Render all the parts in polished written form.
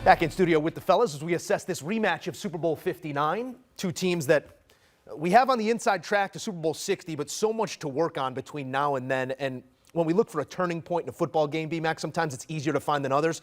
Back in studio with the fellas as we assess this rematch of Super Bowl 59. Two teams that we have on the inside track to Super Bowl 60, but so much to work on between now and then. And when we look for a turning point in a football game, B-Mac, sometimes it's easier to find than others.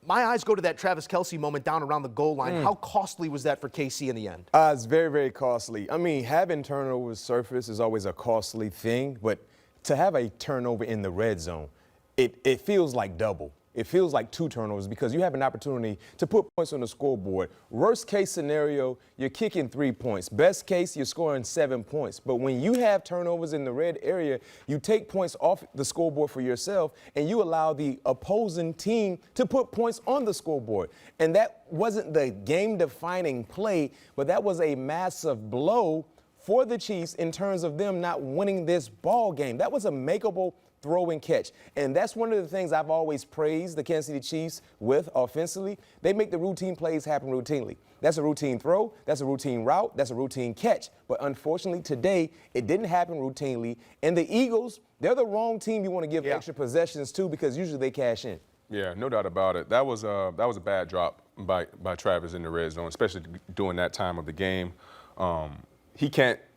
My eyes go to that Travis Kelce moment down around the goal line. How costly was that for KC in the end? It's very, very costly. I mean, having turnovers surface is always a costly thing, but to have a turnover in the red zone, it feels like double. It feels like two turnovers because you have an opportunity to put points on the scoreboard. Worst case scenario, you're kicking 3 points. Best case, you're scoring 7 points. But when you have turnovers in the red area, you take points off the scoreboard for yourself and you allow the opposing team to put points on the scoreboard. And that wasn't the game-defining play, but that was a massive blow for the Chiefs in terms of them not winning this ball game. That was a makeable throw and catch. And that's one of the things I've always praised the Kansas City Chiefs with offensively. They make the routine plays happen routinely. That's a routine throw, that's a routine route, that's a routine catch. But unfortunately today, it didn't happen routinely. And the Eagles, they're the wrong team you want to give extra possessions to because usually they cash in. Yeah, no doubt about it. That was a bad drop by Travis in the red zone, especially during that time of the game.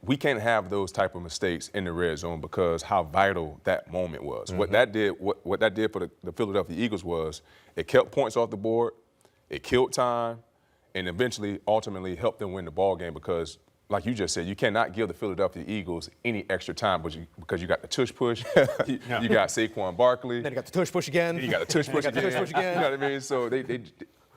We can't have those type of mistakes in the red zone because how vital that moment was. What that did for the Philadelphia Eagles was it kept points off the board, it killed time, and eventually, ultimately helped them win the ball game like you just said, you cannot give the Philadelphia Eagles any extra time because you got the tush push, you got Saquon Barkley. Then you got the tush push again. You got the tush push again. You know what I mean? So they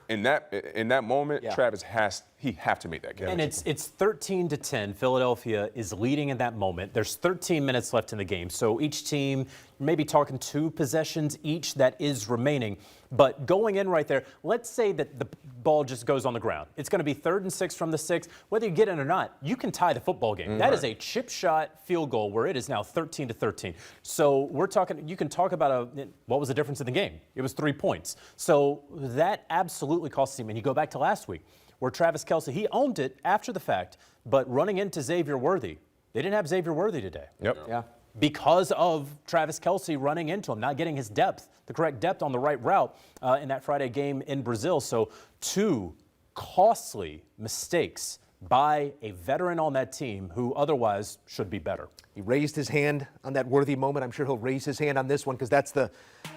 in that moment, Travis have to make that catch. And it's 13-10. Philadelphia is leading in that moment. There's 13 minutes left in the game. So each team maybe talking 2 possessions each that is remaining. But going in right there, let's say that the ball just goes on the ground. It's going to be 3rd and 6 from the 6. Whether you get in or not, you can tie the football game. That is a chip shot field goal where it is now 13-13. So we're talking, you can talk about what was the difference in the game? It was 3 points. So that absolutely cost him. And you go back to last week where Travis Kelce, he owned it after the fact, but running into Xavier Worthy, they didn't have Xavier Worthy today. Yeah. Because of Travis Kelce running into him, not getting his depth, the correct depth on the right route in that Friday game in Brazil. So 2 costly mistakes by a veteran on that team who otherwise should be better. He raised his hand on that Worthy moment. I'm sure he'll raise his hand on this one because that's the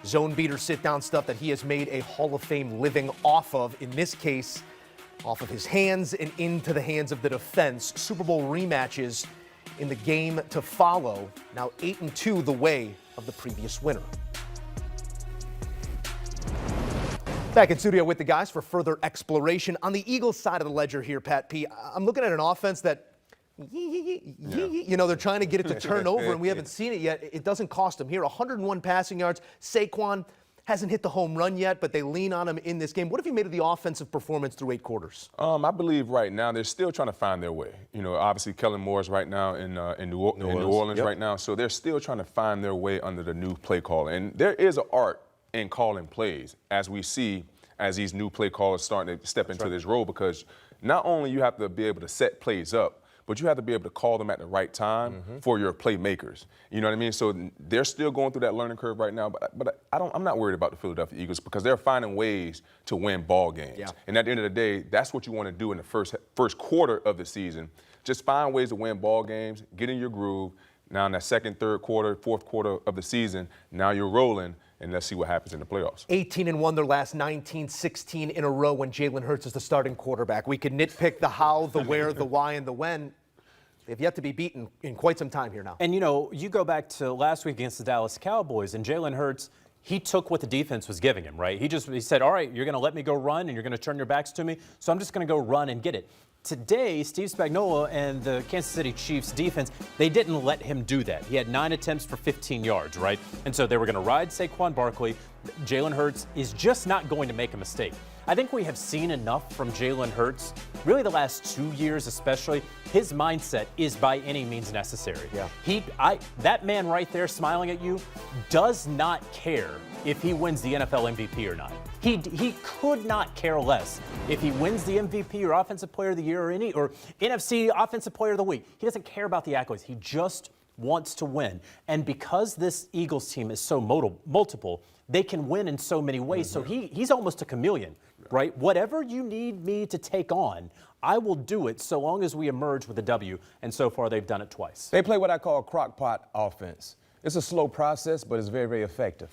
zone beater sit-down stuff that he has made a Hall of Fame living off of. In this case, off of his hands and into the hands of the defense. Super Bowl rematches in the game to follow. Now 8-2 the way of the previous winner. Back in studio with the guys for further exploration. On the Eagles side of the ledger here, Pat P, I'm looking at an offense that, you know, they're trying to get it to turn over, and we haven't seen it yet. It doesn't cost them here. 101 passing yards. Saquon hasn't hit the home run yet, but they lean on him in this game. What have you made of the offensive performance through 8 quarters? I believe right now they're still trying to find their way. You know, obviously Kellen Moore's right now in New Orleans right now, so they're still trying to find their way under the new play call. And there is an art in calling plays, as we see as these new play callers starting to step into this role, because not only you have to be able to set plays up, but you have to be able to call them at the right time for your playmakers. You know what I mean? So they're still going through that learning curve right now, but I'm not worried about the Philadelphia Eagles because they're finding ways to win ball games. Yeah. And at the end of the day, that's what you want to do in the first quarter of the season. Just find ways to win ball games, get in your groove. Now in that 2nd, 3rd quarter, 4th quarter of the season, now you're rolling, and let's see what happens in the playoffs. 18-1 their last 19, 16 in a row when Jalen Hurts is the starting quarterback. We could nitpick the how, the where, the why, and the when. They've yet to be beaten in quite some time here now. And, you know, you go back to last week against the Dallas Cowboys, and Jalen Hurts, he took what the defense was giving him, right? He said, all right, you're going to let me go run, and you're going to turn your backs to me, so I'm just going to go run and get it. Today, Steve Spagnuolo and the Kansas City Chiefs defense, they didn't let him do that. He had 9 attempts for 15 yards, right? And so they were going to ride Saquon Barkley. Jalen Hurts is just not going to make a mistake. I think we have seen enough from Jalen Hurts, really the last 2 years especially. His mindset is by any means necessary. Yeah. That man right there smiling at you does not care if he wins the NFL MVP or not. He could not care less if he wins the MVP or Offensive Player of the Year or NFC Offensive Player of the Week. He doesn't care about the accolades. He just wants to win. And because this Eagles team is so multiple, they can win in so many ways. So he's almost a chameleon. right? Whatever you need me to take on, I will do it so long as we emerge with a W. And so far, they've done it twice. They play what I call a crock pot offense. It's a slow process, but it's very, very effective,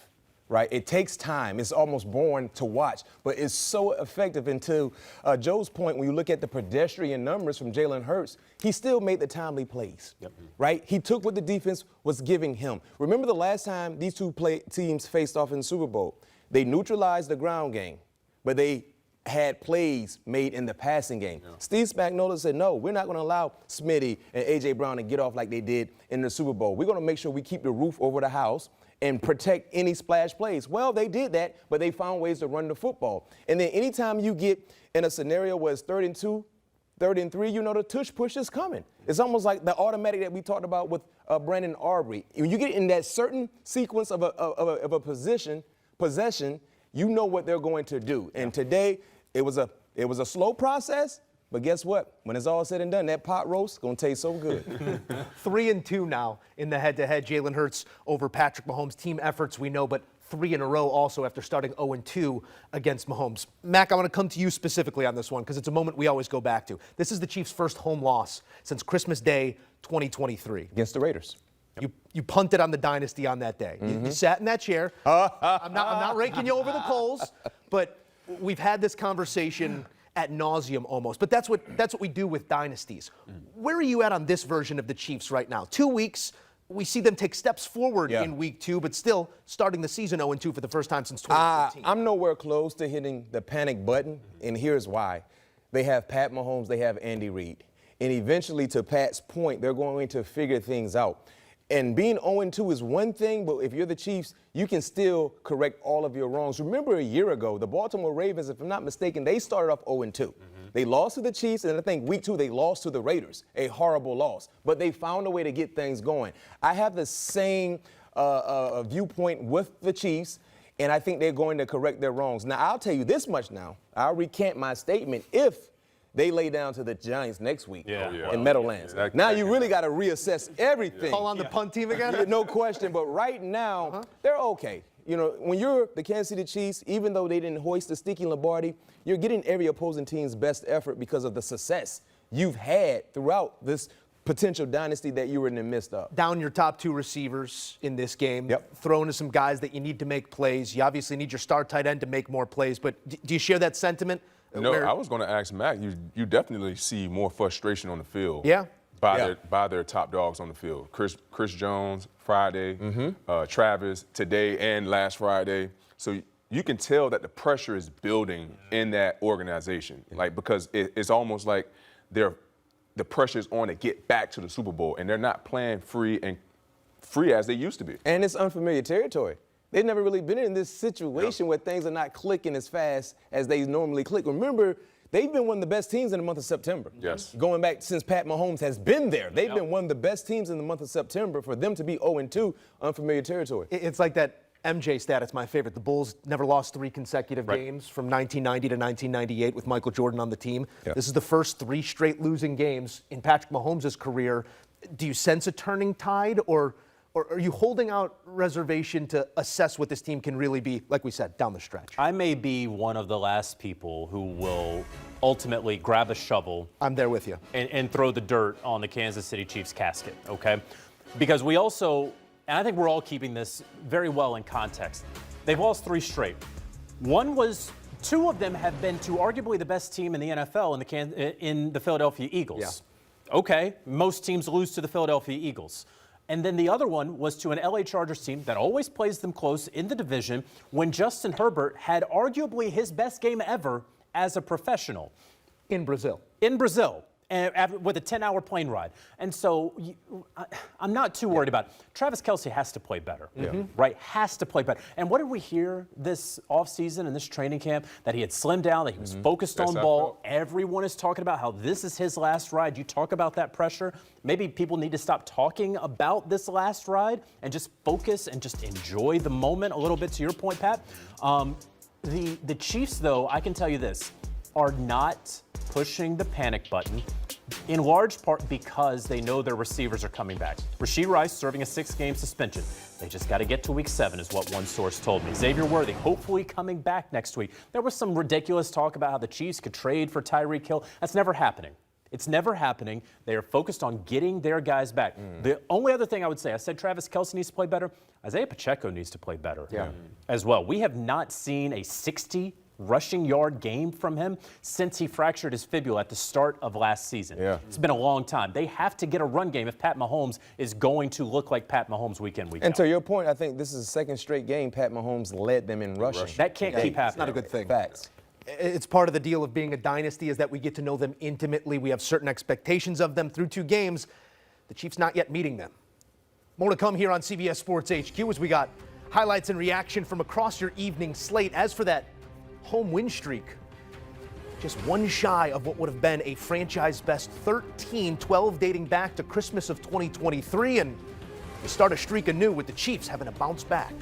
right? It takes time. It's almost boring to watch, but it's so effective. And to Joe's point, when you look at the pedestrian numbers from Jalen Hurts, he still made the timely plays, right? He took what the defense was giving him. Remember the last time these two teams faced off in the Super Bowl? They neutralized the ground game, but they had plays made in the passing game. Yeah. Steve Spagnuolo said, no, we're not going to allow Smitty and A.J. Brown to get off like they did in the Super Bowl. We're going to make sure we keep the roof over the house and protect any splash plays. Well, they did that, but they found ways to run the football. And then anytime you get in a scenario where it's 3rd and 2, 3rd and 3, you know the tush push is coming. It's almost like the automatic that we talked about with Brandon Aubrey. When you get in that certain sequence of a possession, you know what they're going to do. And today, it was a slow process, but guess what? When it's all said and done, that pot roast is going to taste so good. 3-2 now in the head-to-head. Jalen Hurts over Patrick Mahomes. Team efforts we know, but 3 in a row also after starting 0-2 against Mahomes. Mac, I want to come to you specifically on this one because it's a moment we always go back to. This is the Chiefs' first home loss since Christmas Day 2023. Against the Raiders. You punted on the dynasty on that day. You sat in that chair. I'm not raking you over the coals, but we've had this conversation ad nauseum almost, but that's what we do with dynasties. Where are you at on this version of the Chiefs right now? 2 weeks, we see them take steps forward in week 2, but still starting the season 0-2 for the first time since 2014. I'm nowhere close to hitting the panic button, and here's why. They have Pat Mahomes, they have Andy Reid, and eventually, to Pat's point, they're going to figure things out. And being 0-2 is one thing, but if you're the Chiefs, you can still correct all of your wrongs. Remember a year ago, the Baltimore Ravens, if I'm not mistaken, they started off 0-2. They lost to the Chiefs, and I think week 2 they lost to the Raiders, a horrible loss. But they found a way to get things going. I have the same viewpoint with the Chiefs, and I think they're going to correct their wrongs. Now, I'll tell you this much now. I'll recant my statement if they lay down to the Giants next week in Meadowlands. Now you really got to reassess everything. Call on the punt team again? No question, but right now, they're okay. You know, when you're the Kansas City Chiefs, even though they didn't hoist the sticky Lombardi, you're getting every opposing team's best effort because of the success you've had throughout this potential dynasty that you were in the midst of. Down your top 2 receivers in this game. Throw into some guys that you need to make plays. You obviously need your star tight end to make more plays, but do you share that sentiment? No, I was going to ask Mac. You definitely see more frustration on the field. By their top dogs on the field. Chris Jones Friday, Travis today and last Friday. So you can tell that the pressure is building in that organization. Like because it's almost like the pressure is on to get back to the Super Bowl, and they're not playing free as they used to be. And it's unfamiliar territory. They've never really been in this situation where things are not clicking as fast as they normally click. Remember, they've been one of the best teams in the month of September. Yes. Going back since Pat Mahomes has been there. They've been one of the best teams in the month of September. For them to be 0-2, unfamiliar territory. It's like that MJ stat. It's my favorite. The Bulls never lost 3 consecutive games from 1990 to 1998 with Michael Jordan on the team. This is the first 3 straight losing games in Patrick Mahomes' career. Do you sense a turning tide, or are you holding out reservation to assess what this team can really be, like we said, down the stretch? I may be one of the last people who will ultimately grab a shovel. I'm there with you. And throw the dirt on the Kansas City Chiefs casket, okay? Because we also, and I think we're all keeping this very well in context, they've lost 3 straight. 2 of them have been to arguably the best team in the NFL in the Philadelphia Eagles. Okay, most teams lose to the Philadelphia Eagles. And then the other one was to an LA Chargers team that always plays them close in the division when Justin Herbert had arguably his best game ever as a professional. In Brazil. And with a 10-hour plane ride. And so I'm not too worried about it. Travis Kelce has to play better, right? Has to play better. And what did we hear this offseason and this training camp? That he had slimmed down, that he was focused on ball. Everyone is talking about how this is his last ride. You talk about that pressure. Maybe people need to stop talking about this last ride and just focus and just enjoy the moment a little bit, to your point, Pat. The Chiefs, though, I can tell you this, are not pushing the panic button. in large part because they know their receivers are coming back. Rashee Rice serving a 6-game suspension. They just got to get to week 7 is what one source told me. Xavier Worthy hopefully coming back next week. There was some ridiculous talk about how the Chiefs could trade for Tyreek Hill. That's never happening. It's never happening. They are focused on getting their guys back. The only other thing I would say, I said Travis Kelce needs to play better. Isaiah Pacheco needs to play better as well. We have not seen a 60 rushing yard game from him since he fractured his fibula at the start of last season. It's been a long time. They have to get a run game if Pat Mahomes is going to look like Pat Mahomes week in, week out. And to your point, I think this is the second straight game Pat Mahomes led them in rushing. That can't keep happening. It's not a good thing. Facts. It's part of the deal of being a dynasty is that we get to know them intimately. We have certain expectations of them through 2 games. The Chiefs not yet meeting them. More to come here on CBS Sports HQ as we got highlights and reaction from across your evening slate. As for that home win streak, just one shy of what would have been a franchise best 13-12 dating back to Christmas of 2023, and we start a streak anew with the Chiefs having a bounce back.